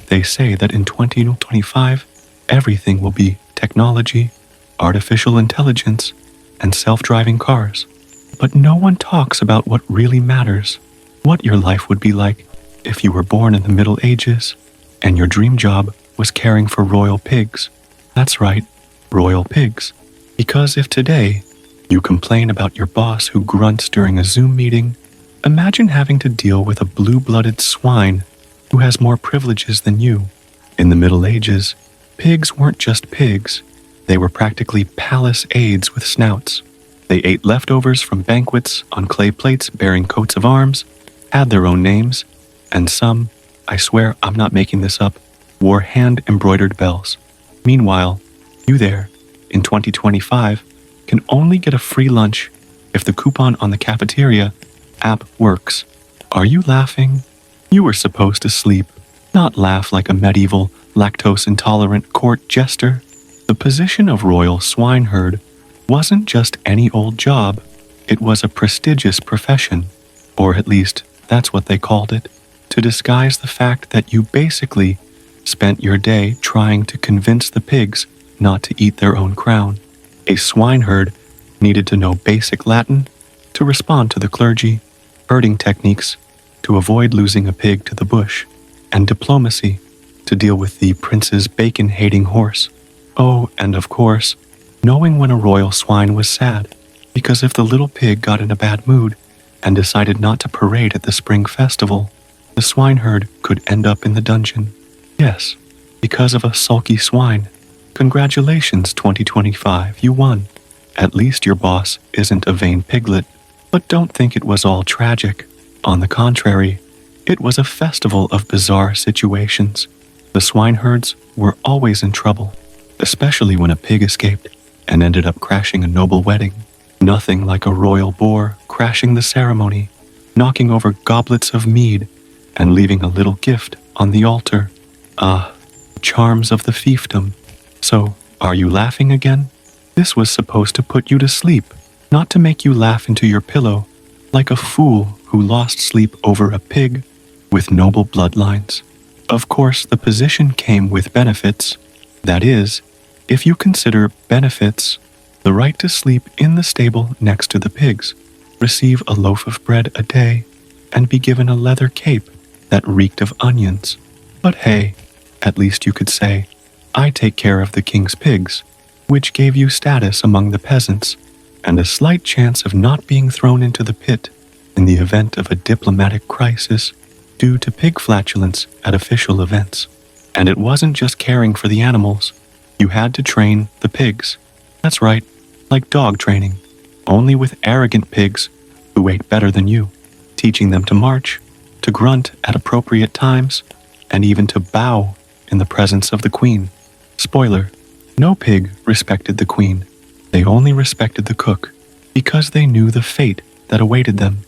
They say that in 2025, everything will be technology, artificial intelligence, and self-driving cars. But no one talks about what really matters, what your life would be like if you were born in the Middle Ages and your dream job was caring for royal pigs. That's right, royal pigs. Because if today you complain about your boss who grunts during a Zoom meeting, imagine having to deal with a blue-blooded swine who has more privileges than you. In the Middle Ages, pigs weren't just pigs. They were practically palace aides with snouts. They ate leftovers from banquets on clay plates bearing coats of arms, had their own names, and some, I swear I'm not making this up, wore hand-embroidered bells. Meanwhile, you there, in 2025, can only get a free lunch if the coupon on the cafeteria app works. Are you laughing? You were supposed to sleep, not laugh like a medieval, lactose-intolerant court jester. The position of royal swineherd wasn't just any old job. It was a prestigious profession, or at least that's what they called it, to disguise the fact that you basically spent your day trying to convince the pigs not to eat their own crown. A swineherd needed to know basic Latin to respond to the clergy, herding techniques to avoid losing a pig to the bush, and diplomacy to deal with the prince's bacon-hating horse. Oh, and of course, knowing when a royal swine was sad, because if the little pig got in a bad mood and decided not to parade at the spring festival, the swineherd could end up in the dungeon. Yes, because of a sulky swine. Congratulations, 2025, you won. At least your boss isn't a vain piglet. But don't think it was all tragic. On the contrary, it was a festival of bizarre situations. The swineherds were always in trouble, especially when a pig escaped and ended up crashing a noble wedding. Nothing like a royal boar crashing the ceremony, knocking over goblets of mead, and leaving a little gift on the altar. Ah, charms of the fiefdom. So, are you laughing again? This was supposed to put you to sleep, not to make you laugh into your pillow like a fool who lost sleep over a pig with noble bloodlines. Of course, the position came with benefits. That is, if you consider benefits, the right to sleep in the stable next to the pigs, receive a loaf of bread a day, and be given a leather cape that reeked of onions. But hey, at least you could say, I take care of the king's pigs, which gave you status among the peasants and a slight chance of not being thrown into the pit in the event of a diplomatic crisis due to pig flatulence at official events. And it wasn't just caring for the animals. You had to train the pigs. That's right, like dog training, only with arrogant pigs who ate better than you, teaching them to march, to grunt at appropriate times, and even to bow in the presence of the queen. Spoiler, no pig respected the queen. They only respected the cook, because they knew the fate that awaited them.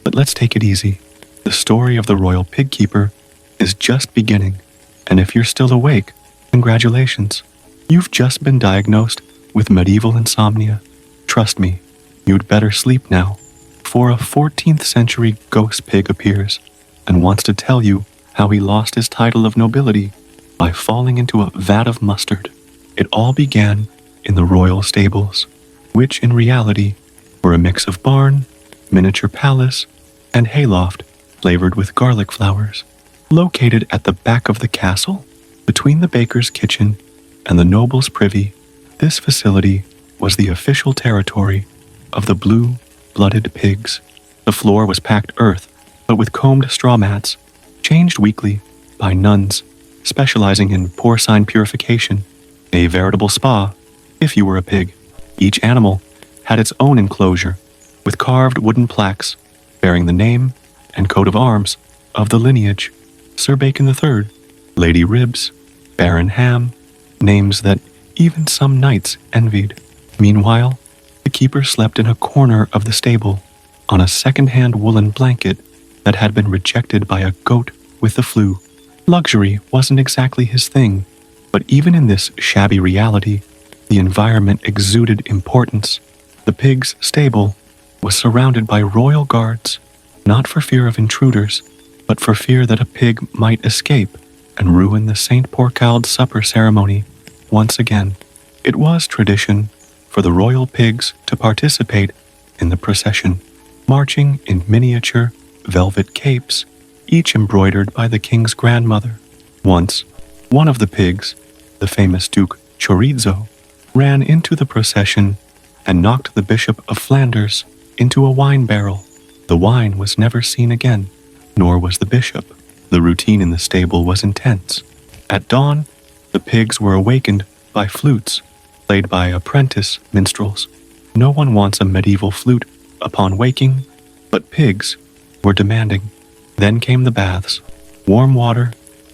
But let's take it easy. The story of the royal pig keeper is just beginning, and if you're still awake, congratulations. You've just been diagnosed with medieval insomnia. Trust me, you'd better sleep now, for a 14th century ghost pig appears and wants to tell you how he lost his title of nobility by falling into a vat of mustard. It all began in the royal stables, which in reality were a mix of barn, miniature palace, and hayloft flavored with garlic flowers. Located at the back of the castle, between the baker's kitchen and the noble's privy, this facility was the official territory of the blue-blooded pigs. The floor was packed earth, but with combed straw mats, changed weekly by nuns specializing in porcine purification, a veritable spa if you were a pig. Each animal had its own enclosure with carved wooden plaques bearing the name and coat of arms of the lineage. Sir Bacon III, Lady Ribs, Baron Ham, names that even some knights envied. Meanwhile, the keeper slept in a corner of the stable on a second-hand woolen blanket that had been rejected by a goat with the flu. Luxury wasn't exactly his thing, but even in this shabby reality, the environment exuded importance. The pig's stable was surrounded by royal guards, not for fear of intruders, but for fear that a pig might escape and ruin the St. Porcald supper ceremony once again. It was tradition for the royal pigs to participate in the procession, marching in miniature velvet capes, each embroidered by the king's grandmother. Once, one of the pigs, the famous Duke Chorizo, ran into the procession and knocked the Bishop of Flanders into a wine barrel. The wine was never seen again, nor was the bishop. The routine in the stable was intense. At dawn, the pigs were awakened by flutes, played by apprentice minstrels. No one wants a medieval flute upon waking, but pigs were demanding. Then came the baths, warm water,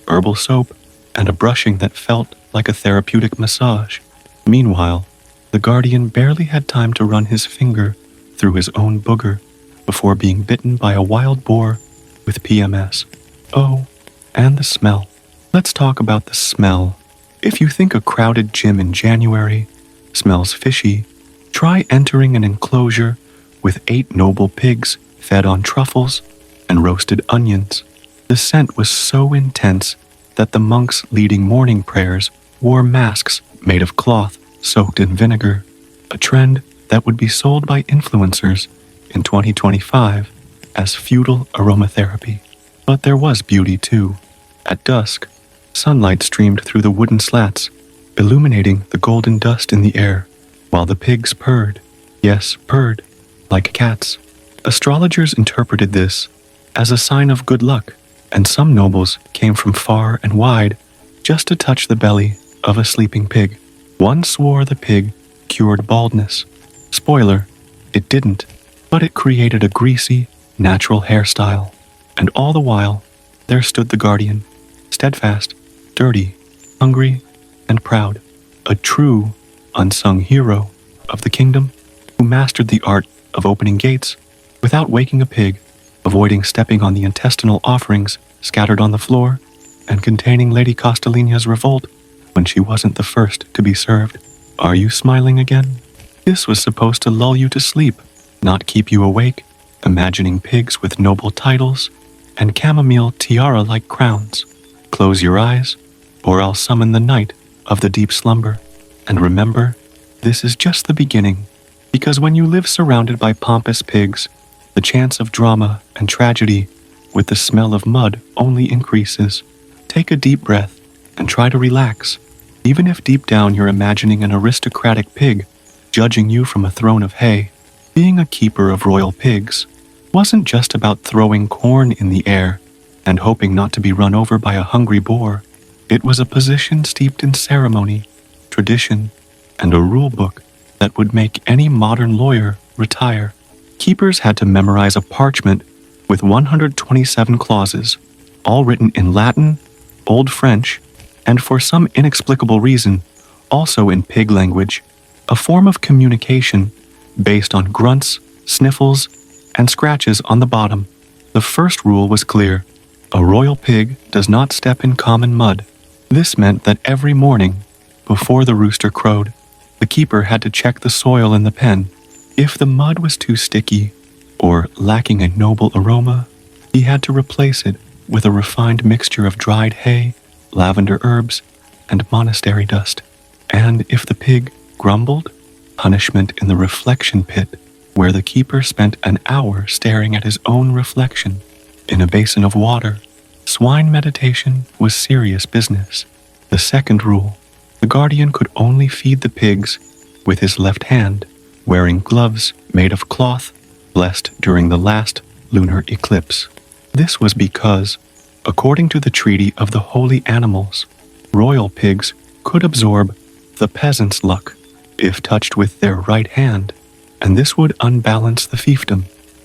herbal soap, and a brushing that felt like a therapeutic massage. Meanwhile, the guardian barely had time to run his finger through his own booger before being bitten by a wild boar with PMS. Oh, and the smell. Let's talk about the smell. If you think a crowded gym in January smells fishy, try entering an enclosure with 8 noble pigs fed on truffles and roasted onions. The scent was so intense that the monks leading morning prayers wore masks made of cloth soaked in vinegar, a trend that would be sold by influencers in 2025 as feudal aromatherapy. But there was beauty too. At dusk, sunlight streamed through the wooden slats, illuminating the golden dust in the air, while the pigs purred. Yes, purred, like cats. Astrologers interpreted this as a sign of good luck, and some nobles came from far and wide just to touch the belly of a sleeping pig. One swore the pig cured baldness. Spoiler, it didn't, but it created a greasy, natural hairstyle. And all the while, there stood the guardian, steadfast, dirty, hungry, and proud, a true, unsung hero of the kingdom who mastered the art of opening gates without waking a pig, avoiding stepping on the intestinal offerings scattered on the floor, and containing Lady Castellina's revolt when she wasn't the first to be served. Are you smiling again? This was supposed to lull you to sleep, not keep you awake, imagining pigs with noble titles and chamomile tiara-like crowns. Close your eyes, or I'll summon the night of the deep slumber. And remember, this is just the beginning, because when you live surrounded by pompous pigs, the chance of drama and tragedy with the smell of mud only increases. Take a deep breath and try to relax, even if deep down you're imagining an aristocratic pig judging you from a throne of hay. Being a keeper of royal pigs wasn't just about throwing corn in the air and hoping not to be run over by a hungry boar. It was a position steeped in ceremony, tradition, and a rule book that would make any modern lawyer retire. Keepers had to memorize a parchment with 127 clauses, all written in Latin, Old French, and for some inexplicable reason, also in pig language, a form of communication based on grunts, sniffles, and scratches on the bottom. The first rule was clear. A royal pig does not step in common mud. This meant that every morning, before the rooster crowed, the keeper had to check the soil in the pen. If the mud was too sticky or lacking a noble aroma, he had to replace it with a refined mixture of dried hay, lavender herbs, and monastery dust. And if the pig grumbled, punishment in the reflection pit, where the keeper spent an hour staring at his own reflection in a basin of water. Swine meditation was serious business. The second rule, the guardian could only feed the pigs with his left hand, wearing gloves made of cloth blessed during the last lunar eclipse. This was because, according to the Treaty of the Holy Animals, royal pigs could absorb the peasant's luck if touched with their right hand, and this would unbalance the fiefdom.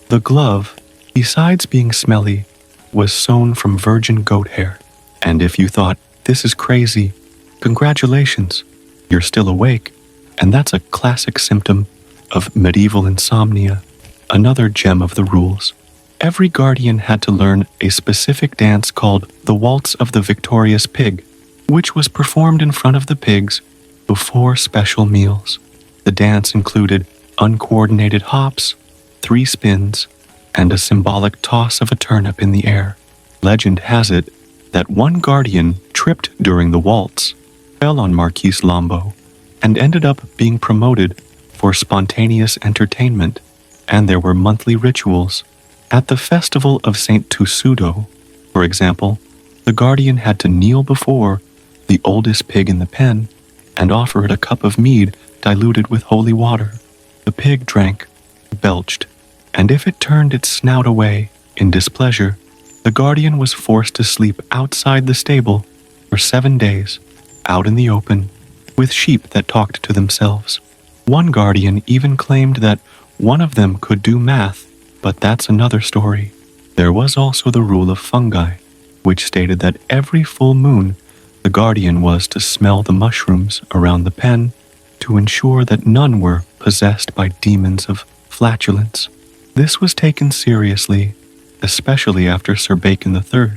The glove, besides being smelly, was sewn from virgin goat hair. And if you thought, this is crazy, congratulations, you're still awake, and that's a classic symptom of medieval insomnia. Another gem of the rules. Every guardian had to learn a specific dance called the Waltz of the Victorious Pig, which was performed in front of the pigs before special meals. The dance included uncoordinated hops, 3 spins, and a symbolic toss of a turnip in the air. Legend has it that one guardian tripped during the waltz, fell on Marquis Lombo, and ended up being promoted for spontaneous entertainment, and there were monthly rituals. At the festival of St. Tusudo, for example, the guardian had to kneel before the oldest pig in the pen and offer it a cup of mead diluted with holy water. The pig drank, belched, and if it turned its snout away in displeasure, the guardian was forced to sleep outside the stable for 7 days, out in the open, with sheep that talked to themselves. One guardian even claimed that one of them could do math, but that's another story. There was also the rule of fungi, which stated that every full moon, the guardian was to smell the mushrooms around the pen to ensure that none were possessed by demons of flatulence. This was taken seriously, especially after Sir Bacon III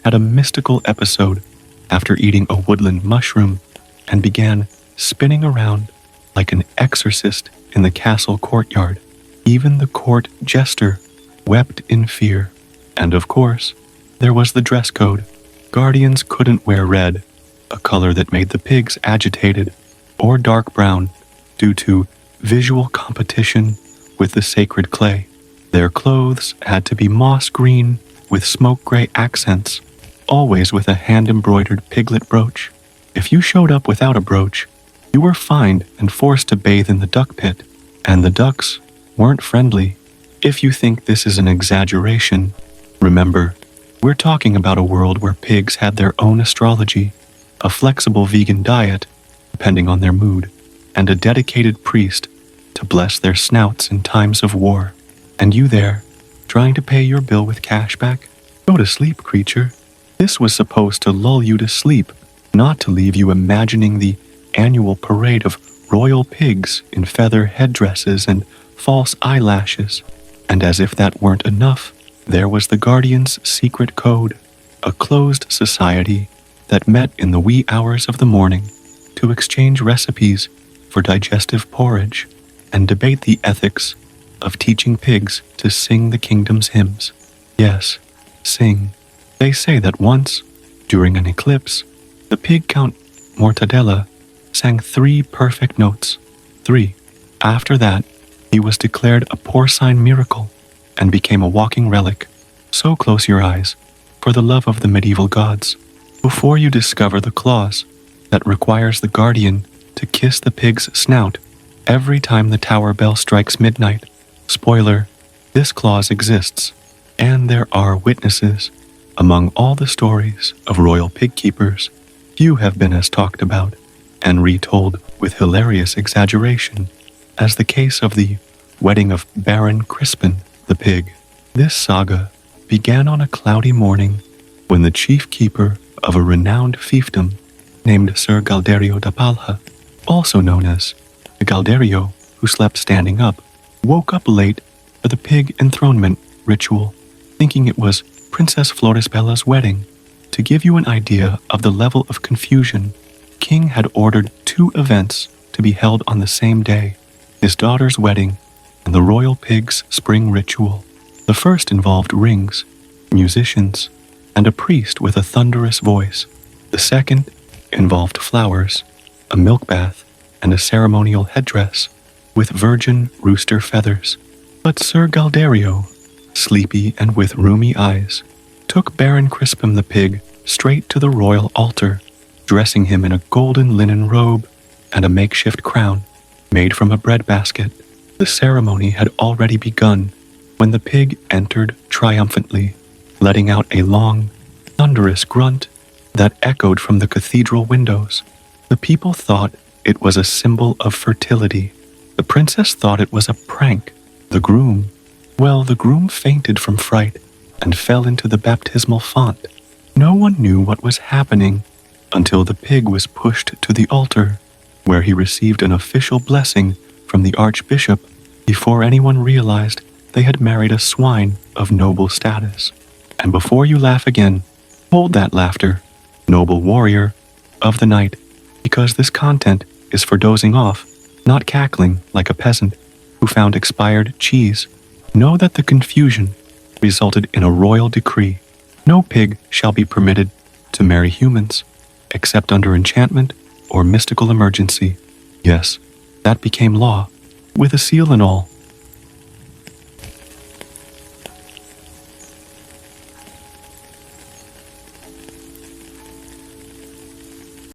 had a mystical episode after eating a woodland mushroom and began spinning around like an exorcist in the castle courtyard. Even the court jester wept in fear. And of course, there was the dress code. Guardians couldn't wear red, a color that made the pigs agitated, or dark brown due to visual competition with the sacred clay. Their clothes had to be moss green with smoke gray accents, always with a hand-embroidered piglet brooch. If you showed up without a brooch, you were fined and forced to bathe in the duck pit, and the ducks weren't friendly. If you think this is an exaggeration, remember, we're talking about a world where pigs had their own astrology, a flexible vegan diet, depending on their mood, and a dedicated priest to bless their snouts in times of war. And you there, trying to pay your bill with cash back? Go to sleep, creature. This was supposed to lull you to sleep, not to leave you imagining the annual parade of royal pigs in feather headdresses and false eyelashes. And as if that weren't enough, there was the Guardian's secret code, a closed society that met in the wee hours of the morning to exchange recipes for digestive porridge and debate the ethics of teaching pigs to sing the kingdom's hymns. Yes, sing. They say that once, during an eclipse, the pig Count Mortadella sang 3 perfect notes. 3. After that, he was declared a porcine miracle and became a walking relic. So close your eyes, for the love of the medieval gods, before you discover the clause that requires the guardian to kiss the pig's snout every time the tower bell strikes midnight. Spoiler, this clause exists, and there are witnesses. Among all the stories of royal pig keepers, few have been as talked about and retold with hilarious exaggeration as the case of the wedding of Baron Crispin the pig. This saga began on a cloudy morning when the chief keeper of a renowned fiefdom named Sir Galderio da Palha, also known as the Galderio who slept standing up, woke up late for the pig enthronement ritual, thinking it was Princess Florisbella's wedding. To give you an idea of the level of confusion, King had ordered 2 events to be held on the same day, his daughter's wedding and the royal pig's spring ritual. The first involved rings, musicians, and a priest with a thunderous voice. The second involved flowers, a milk bath, and a ceremonial headdress with virgin rooster feathers. But Sir Galderio, sleepy and with rheumy eyes, took Baron Crispin the pig straight to the royal altar, dressing him in a golden linen robe and a makeshift crown made from a bread basket. The ceremony had already begun when the pig entered triumphantly, letting out a long, thunderous grunt that echoed from the cathedral windows. The people thought it was a symbol of fertility. The princess thought it was a prank. The groom fainted from fright and fell into the baptismal font. No one knew what was happening until the pig was pushed to the altar, where he received an official blessing from the archbishop before anyone realized they had married a swine of noble status. And before you laugh again, hold that laughter, noble warrior of the night, because this content is for dozing off, not cackling like a peasant who found expired cheese. Know that the confusion resulted in a royal decree. No pig shall be permitted to marry humans, except under enchantment or mystical emergency. Yes, that became law, with a seal and all.